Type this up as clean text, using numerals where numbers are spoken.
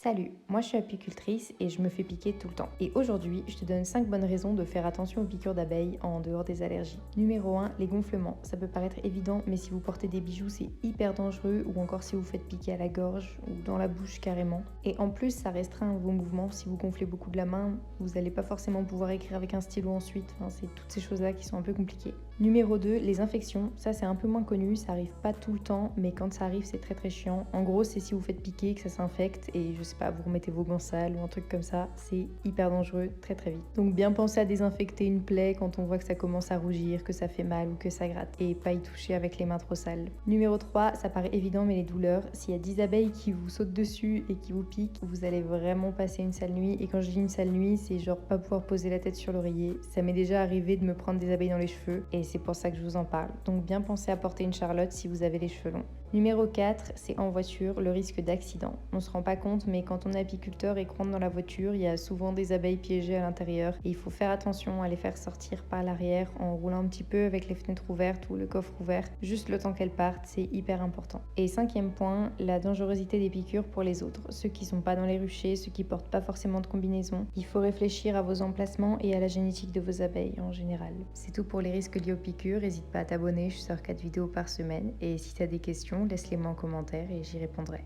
Salut, moi je suis apicultrice et je me fais piquer tout le temps. Et aujourd'hui, je te donne 5 bonnes raisons de faire attention aux piqûres d'abeilles en dehors des allergies. Numéro 1, les gonflements. Ça peut paraître évident, mais si vous portez des bijoux, c'est hyper dangereux, ou encore si vous faites piquer à la gorge ou dans la bouche carrément. Et en plus, ça restreint vos mouvements. Si vous gonflez beaucoup de la main, vous n'allez pas forcément pouvoir écrire avec un stylo ensuite. Enfin, c'est toutes ces choses-là qui sont un peu compliquées. Numéro 2, les infections. Ça, c'est un peu moins connu, ça arrive pas tout le temps, mais quand ça arrive, c'est très très chiant. En gros, c'est si vous faites piquer que ça s'infecte et je sais pas, vous remettez vos gants sales ou un truc comme ça, c'est hyper dangereux très très vite. Donc bien penser à désinfecter une plaie quand on voit que ça commence à rougir, que ça fait mal ou que ça gratte, et pas y toucher avec les mains trop sales. Numéro 3, ça paraît évident, mais les douleurs. S'il y a 10 abeilles qui vous sautent dessus et qui vous piquent, vous allez vraiment passer une sale nuit. Et quand je dis une sale nuit, c'est genre pas pouvoir poser la tête sur l'oreiller. Ça m'est déjà arrivé de me prendre des abeilles dans les cheveux et c'est pour ça que je vous en parle. Donc bien penser à porter une charlotte si vous avez les cheveux longs. Numéro 4, c'est en voiture, le risque d'accident. On se rend pas compte, mais quand on est apiculteur et qu'on rentre dans la voiture, il y a souvent des abeilles piégées à l'intérieur et il faut faire attention à les faire sortir par l'arrière en roulant un petit peu avec les fenêtres ouvertes ou le coffre ouvert, juste le temps qu'elles partent, c'est hyper important. Et 5e point, la dangerosité des piqûres pour les autres, ceux qui sont pas dans les ruchers, ceux qui portent pas forcément de combinaison. Il faut réfléchir à vos emplacements et à la génétique de vos abeilles en général. C'est tout pour les risques liés aux piqûres, n'hésite pas à t'abonner, je sors 4 vidéos par semaine et si tu as des questions, laisse-les moi en commentaire et j'y répondrai.